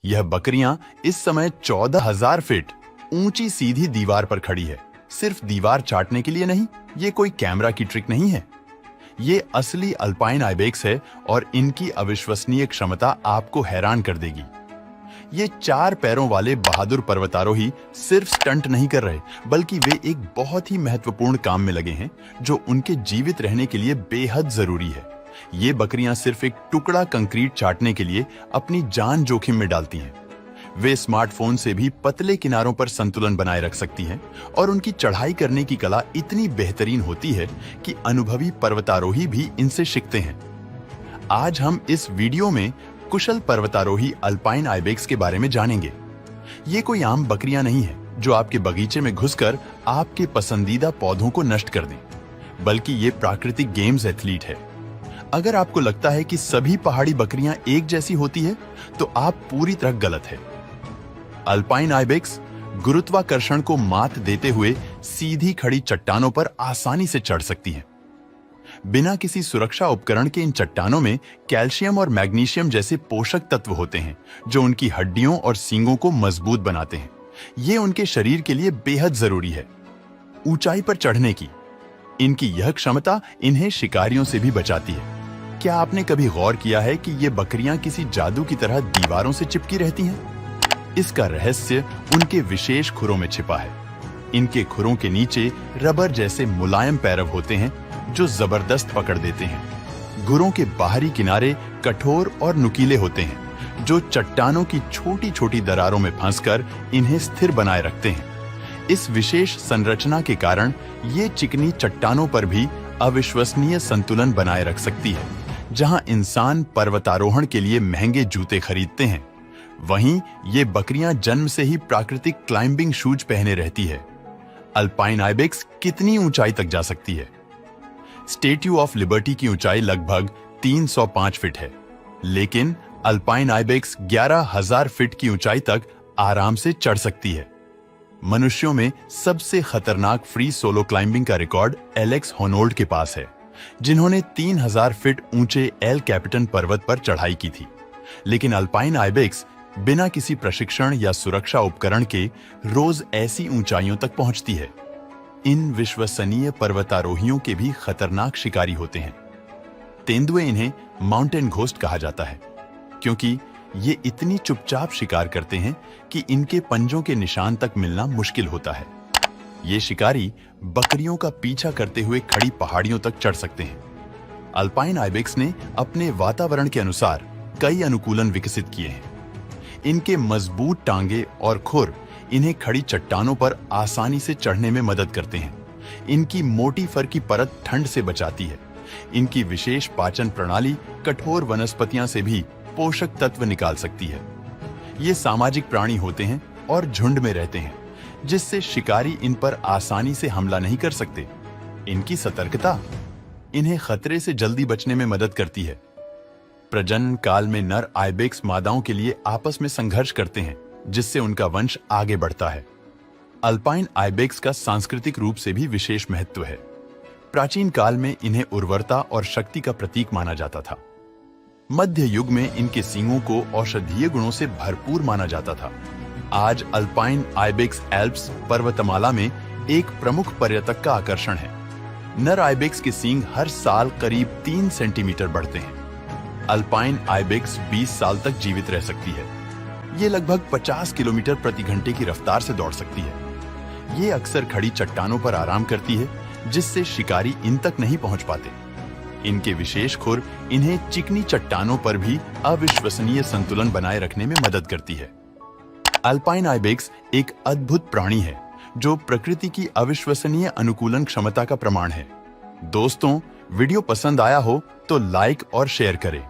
यह बकरियां इस समय 14,000 फीट ऊंची सीधी दीवार पर खड़ी है। सिर्फ दीवार चाटने के लिए नहीं, ये कोई कैमरा की ट्रिक नहीं है। ये असली अल्पाइन आइबेक्स है और इनकी अविश्वसनीय क्षमता आपको हैरान कर देगी। ये 4 पैरों वाले बहादुर पर्वतारोही सिर्फ स्टंट नहीं कर रहे, बल्कि वे एक बहुत ही महत्वपूर्ण काम में लगे हैं जो उनके जीवित रहने के लिए बेहद जरूरी है। ये बकरियां सिर्फ एक टुकड़ा कंक्रीट चाटने के लिए अपनी जान जोखिम में डालती हैं। वे स्मार्टफोन से भी पतले किनारों पर संतुलन बनाए रख सकती हैं और उनकी चढ़ाई करने की कला इतनी बेहतरीन होती है कि अनुभवी पर्वतारोही भी इनसे सीखते हैं। आज हम इस वीडियो में कुशल पर्वतारोही अल्पाइन आइबेक्स के बारे में जानेंगे। ये कोई आम बकरियां नहीं है जो आपके बगीचे में घुसकर आपके पसंदीदा पौधों को नष्ट कर दें, बल्कि ये प्राकृतिक गेम्स एथलीट है। अगर आपको लगता है कि सभी पहाड़ी बकरियां एक जैसी होती है, तो आप पूरी तरह गलत है। अल्पाइन आइबेक्स गुरुत्वाकर्षण को मात देते हुए सीधी खड़ी चट्टानों पर आसानी से चढ़ सकती हैं। बिना किसी सुरक्षा उपकरण के इन चट्टानों में कैल्शियम और मैग्नीशियम जैसे पोषक तत्व होते हैं जो उनकी हड्डियों और सींगों को मजबूत बनाते हैं। ये उनके शरीर के लिए बेहद जरूरी है। ऊंचाई पर चढ़ने की इनकी यह क्षमता इन्हें शिकारियों से भी बचाती है। क्या आपने कभी गौर किया है कि ये बकरियां किसी जादू की तरह दीवारों से चिपकी रहती हैं? इसका रहस्य उनके विशेष खुरों में छिपा है। इनके खुरों के नीचे रबर जैसे मुलायम पैरव होते हैं जो जबरदस्त पकड़ देते हैं। खुरों के बाहरी किनारे कठोर और नुकीले होते हैं जो चट्टानों की छोटी छोटी दरारों में फंसकर इन्हें स्थिर बनाए रखते हैं। इस विशेष संरचना के कारण ये चिकनी चट्टानों पर भी अविश्वसनीय संतुलन बनाए रख सकती है। जहां इंसान पर्वतारोहण के लिए महंगे जूते खरीदते हैं, वहीं ये बकरियां जन्म से ही प्राकृतिक क्लाइंबिंग शूज पहने रहती है। अल्पाइन आइबेक्स कितनी ऊंचाई तक जा सकती है? स्टैच्यू ऑफ लिबर्टी की ऊंचाई लगभग 305 फीट है, लेकिन अल्पाइन आइबेक्स 11,000 फीट की ऊंचाई तक आराम से चढ़ सकती है। मनुष्यों में सबसे खतरनाक फ्री सोलो क्लाइंबिंग का रिकॉर्ड एलेक्स होनोल्ड के पास है, जिन्होंने 3,000 फीट ऊंचे एल कैपिटन पर्वत पर चढ़ाई की थी। लेकिन अल्पाइन आइबेक्स बिना किसी प्रशिक्षण या सुरक्षा उपकरण के रोज ऐसी ऊंचाइयों तक पहुंचती है। इन विश्वसनीय पर्वतारोहियों के भी खतरनाक शिकारी होते हैं। तेंदुए इन्हें माउंटेन घोस्ट कहा जाता है, क्योंकि ये इतनी चुपचाप शिकार करते हैं कि इनके पंजों के निशान तक मिलना मुश्किल होता है। ये शिकारी बकरियों का पीछा करते हुए खड़ी पहाड़ियों तक चढ़ सकते हैं। अल्पाइन आइबेक्स ने अपने वातावरण के अनुसार कई अनुकूलन विकसित किए हैं। इनके मजबूत टांगे और खुर इन्हें खड़ी चट्टानों पर आसानी से चढ़ने में मदद करते हैं। इनकी मोटी फर की परत ठंड से बचाती है। इनकी विशेष पाचन प्रणाली कठोर वनस्पतियां से भी पोषक तत्व निकाल सकती है। ये सामाजिक प्राणी होते हैं और झुंड में रहते हैं, जिससे शिकारी इन पर आसानी से हमला नहीं कर सकते। इनकी सतर्कता इन्हें खतरे से जल्दी बचने में मदद करती है। प्रजनन काल में नर आइबेक्स मादाओं के लिए आपस में संघर्ष करते हैं, जिससे उनका वंश आगे बढ़ता है। अल्पाइन आइबेक्स का सांस्कृतिक रूप से भी विशेष महत्व है। प्राचीन काल में इन्हें उर्वरता और शक्ति का प्रतीक माना जाता था। मध्य युग में इनके सींगों को औषधीय गुणों से भरपूर माना जाता था। आज अल्पाइन आइबेक्स एल्प्स पर्वतमाला में एक प्रमुख पर्यटक का आकर्षण है। नर आइबेक्स के सींग हर साल करीब 3 सेंटीमीटर बढ़ते हैं। अल्पाइन आइबेक्स 20 साल तक जीवित रह सकती है। ये लगभग 50 किलोमीटर प्रति घंटे की रफ्तार से दौड़ सकती है। ये अक्सर खड़ी चट्टानों पर आराम करती है, जिससे शिकारी इन तक नहीं पहुंच पाते। इनके विशेष खुर इन्हें चिकनी चट्टानों पर भी अविश्वसनीय संतुलन बनाए रखने में मदद करती है। अल्पाइन आइबेक्स एक अद्भुत प्राणी है जो प्रकृति की अविश्वसनीय अनुकूलन क्षमता का प्रमाण है। दोस्तों, वीडियो पसंद आया हो तो लाइक और शेयर करें।